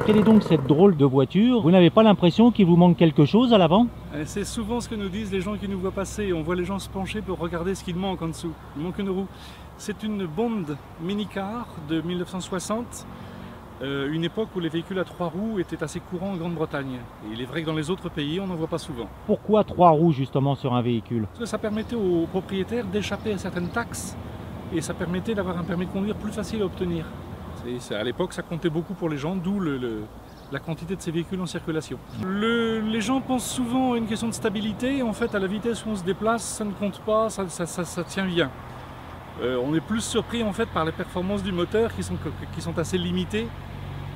Quelle est donc cette drôle de voiture? Vous n'avez pas l'impression qu'il vous manque quelque chose à l'avant? C'est souvent ce que nous disent les gens qui nous voient passer. On voit les gens se pencher pour regarder ce qu'il manque en dessous. Il manque une roue. C'est une Bond mini-car de 1960, une époque où les véhicules à 3 roues étaient assez courants en Grande-Bretagne. Et il est vrai que dans les autres pays, on n'en voit pas souvent. Pourquoi 3 roues justement sur un véhicule? Parce que ça permettait aux propriétaires d'échapper à certaines taxes et ça permettait d'avoir un permis de conduire plus facile à obtenir. À l'époque, ça comptait beaucoup pour les gens, d'où la quantité de ces véhicules en circulation. Les gens pensent souvent à une question de stabilité. En fait, à la vitesse où on se déplace, ça ne compte pas, ça tient bien. On est plus surpris en fait par les performances du moteur qui sont assez limitées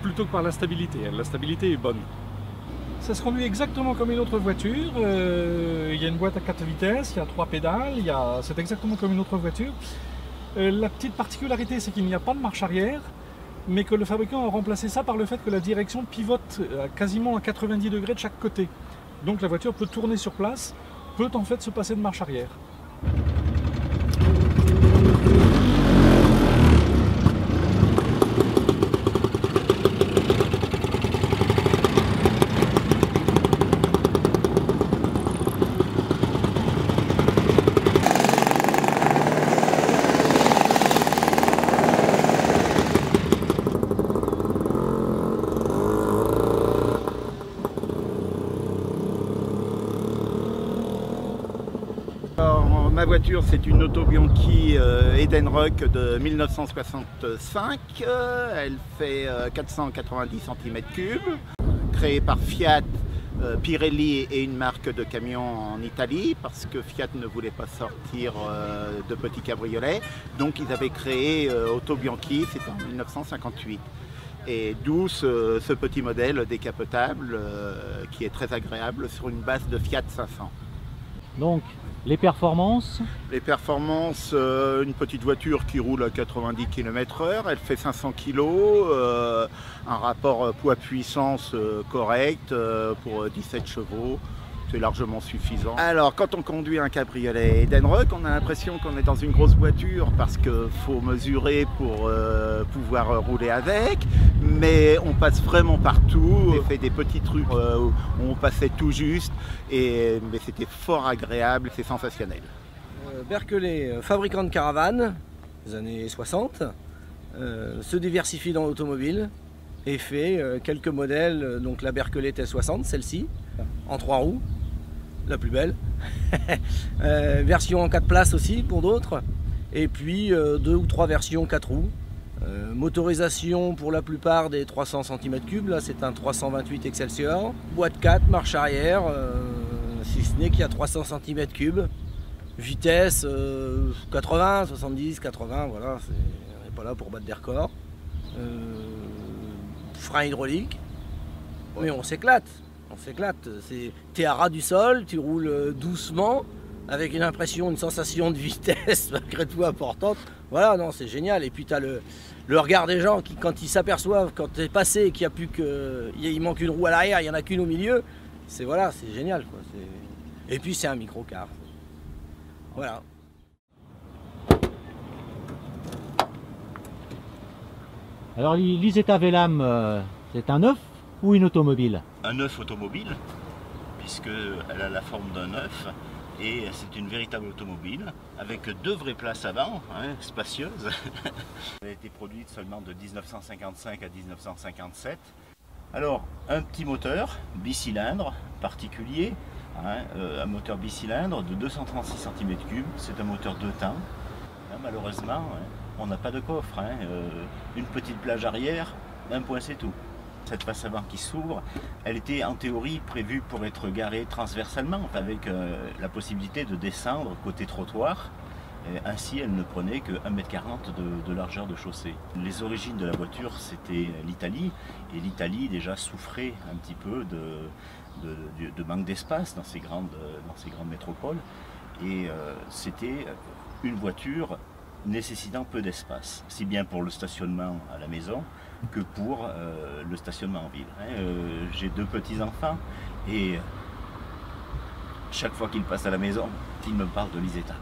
plutôt que par la stabilité. La stabilité est bonne. Ça se conduit exactement comme une autre voiture. Il y a une boîte à 4 vitesses, il y a 3 pédales, c'est exactement comme une autre voiture. La petite particularité, c'est qu'il n'y a pas de marche arrière, mais que le fabricant a remplacé ça par le fait que la direction pivote quasiment à 90 degrés de chaque côté. Donc la voiture peut tourner sur place, peut en fait se passer de marche arrière. Ma voiture, c'est une Auto Bianchi Edenrock de 1965. Elle fait 490 cm3, créée par Fiat, Pirelli et une marque de camions en Italie, parce que Fiat ne voulait pas sortir de petits cabriolets. Donc ils avaient créé Auto Bianchi, c'était en 1958. Et d'où ce petit modèle décapotable qui est très agréable sur une base de Fiat 500. Donc, les performances? Les performances, une petite voiture qui roule à 90 km/h, elle fait 500 kg, un rapport poids-puissance correct pour 17 chevaux, c'est largement suffisant. Alors quand on conduit un cabriolet Edenrock, on a l'impression qu'on est dans une grosse voiture parce qu'il faut mesurer pour pouvoir rouler avec, mais on passe vraiment partout, on fait des petites rues où on passait tout juste, mais c'était fort agréable, c'est sensationnel. Berkelet, fabricant de caravanes des années 60, se diversifie dans l'automobile et fait quelques modèles, donc la Berkelet T60, celle-ci, en 3 roues, la plus belle, version en 4 places aussi pour d'autres, et puis 2 ou 3 versions 4 roues. Motorisation pour la plupart des 300 cm3, là c'est un 328 Excelsior, boîte 4, marche arrière, si ce n'est qu'il y a 300 cm3, vitesse 80, 70, 80, voilà, on n'est pas là pour battre des records. Frein hydraulique, mais on s'éclate. On s'éclate, t'es à ras du sol, tu roules doucement, avec une impression, une sensation de vitesse malgré tout importante. Voilà, non, c'est génial. Et puis tu as le regard des gens qui, quand ils s'aperçoivent, quand tu es passé et qu'il manque une roue à l'arrière, il n'y en a qu'une au milieu, c'est voilà, c'est génial, quoi. Et puis c'est un micro-car. Voilà. Alors l'Isetta Velam, c'est un œuf ou une automobile? Un œuf automobile, puisqu'elle a la forme d'un œuf, et c'est une véritable automobile, avec 2 vraies places avant, hein, spacieuses. Elle a été produite seulement de 1955 à 1957. Alors, un petit moteur, bicylindre, particulier, hein, un moteur bicylindre de 236 cm3, c'est un moteur 2 temps. Là, malheureusement, hein, on n'a pas de coffre, hein, une petite plage arrière, un point c'est tout. Cette face avant qui s'ouvre, elle était en théorie prévue pour être garée transversalement, avec la possibilité de descendre côté trottoir. Et ainsi, elle ne prenait que 1,40 m de largeur de chaussée. Les origines de la voiture, c'était l'Italie, et l'Italie déjà souffrait un petit peu de manque d'espace dans ces grandes métropoles. Et c'était une voiture nécessitant peu d'espace, si bien pour le stationnement à la maison que pour le stationnement en ville. J'ai 2 petits-enfants et chaque fois qu'ils passent à la maison, ils me parlent de l'Isetta.